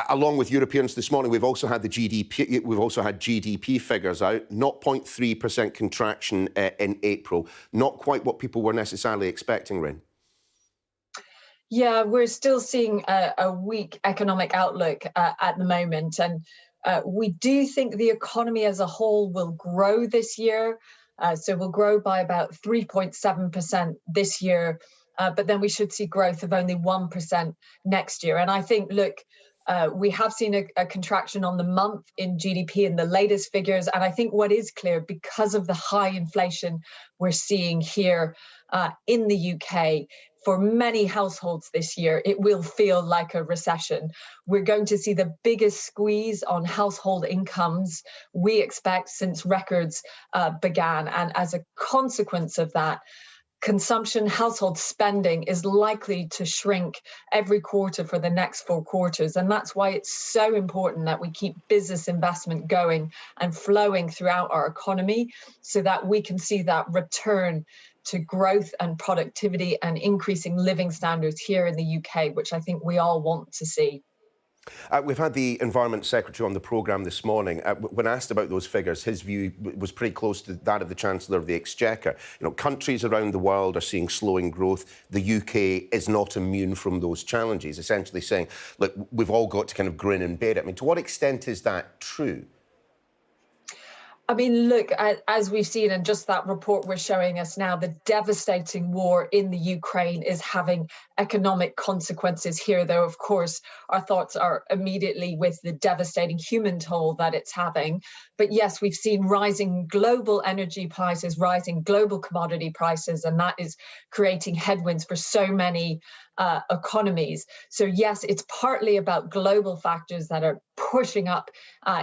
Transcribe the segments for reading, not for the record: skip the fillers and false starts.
Along with Europeans this morning, we've also had GDP figures out. 0.3% contraction in April. Not quite what people were necessarily expecting, Rain. Yeah, we're still seeing a weak economic outlook at the moment. And we do think the economy as a whole will grow this year. So we'll grow by about 3.7% this year. But then we should see growth of only 1% next year. And I think, look, we have seen a contraction on the month in GDP in the latest figures. And I think what is clear, because of the high inflation we're seeing here in the UK, for many households this year, it will feel like a recession. We're going to see the biggest squeeze on household incomes we expect since records began. And as a consequence of that, consumption, household spending is likely to shrink every quarter for the next 4 quarters. And that's why it's so important that we keep business investment going and flowing throughout our economy so that we can see that return to growth and productivity and increasing living standards here in the UK, which I think we all want to see. We've had the Environment Secretary on the programme this morning. When asked about those figures, his view was pretty close to that of the Chancellor of the Exchequer. You know, countries around the world are seeing slowing growth. The UK is not immune from those challenges, essentially saying, look, we've all got to kind of grin and bear it. I mean, to what extent is that true? I mean, look, as we've seen, and just that report we're showing us now, the devastating war in the Ukraine is having economic consequences here, though, of course, our thoughts are immediately with the devastating human toll that it's having. But yes, we've seen rising global energy prices, rising global commodity prices, and that is creating headwinds for so many economies. So yes, it's partly about global factors that are pushing up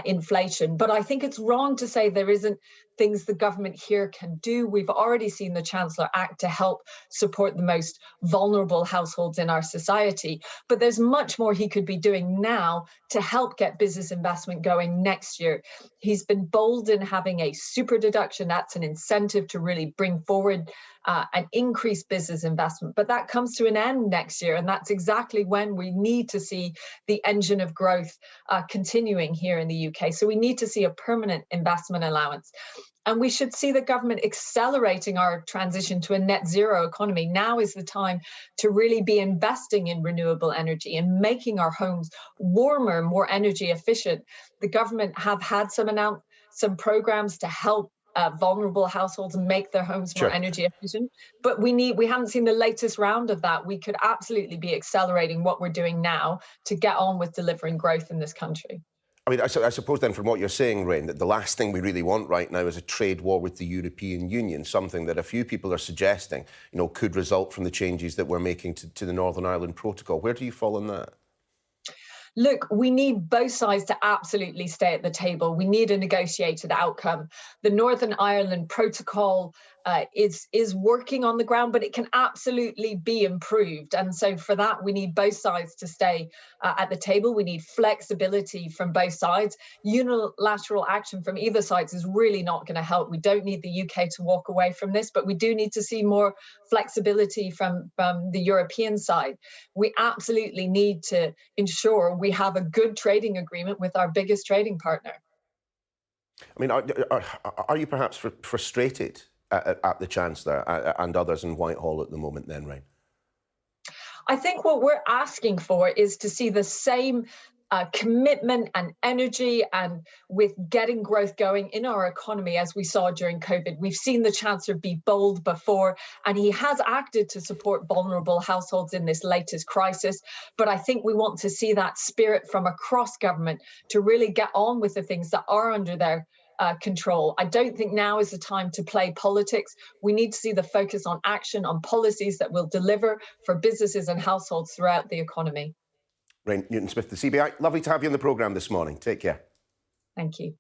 inflation. But I think it's wrong to say there isn't things the government here can do. We've already seen the Chancellor act to help support the most vulnerable households in our society. But there's much more he could be doing now to help get business investment going next year. He's been bold in having a super deduction. That's an incentive to really bring forward and increase business investment. But that comes to an end next year. And that's exactly when we need to see the engine of growth continuing here in the UK. So we need to see a permanent investment allowance. And we should see the government accelerating our transition to a net zero economy. Now is the time to really be investing in renewable energy and making our homes warmer, more energy efficient. The government have had some programs to help vulnerable households make their homes more energy efficient. But we haven't seen the latest round of that. We could absolutely be accelerating what we're doing now to get on with delivering growth in this country. I mean, I suppose then from what you're saying, Rain, that the last thing we really want right now is a trade war with the European Union, something that a few people are suggesting, you know, could result from the changes that we're making to the Northern Ireland Protocol. Where do you fall on that? Look, we need both sides to absolutely stay at the table. We need a negotiated outcome. The Northern Ireland Protocol is working on the ground, but it can absolutely be improved. And so for that, we need both sides to stay at the table. We need flexibility from both sides. Unilateral action from either side is really not going to help. We don't need the UK to walk away from this, but we do need to see more flexibility from the European side. We absolutely need to ensure we have a good trading agreement with our biggest trading partner. I mean, are you perhaps frustrated at the Chancellor and others in Whitehall at the moment then, Rain? I think what we're asking for is to see the same commitment and energy and with getting growth going in our economy as we saw during COVID. We've seen the Chancellor be bold before, and he has acted to support vulnerable households in this latest crisis. But I think we want to see that spirit from across government to really get on with the things that are under their control. I don't think now is the time to play politics. We need to see the focus on action, on policies that will deliver for businesses and households throughout the economy. Rain Newton-Smith, the CBI. Lovely to have you on the programme this morning. Take care. Thank you.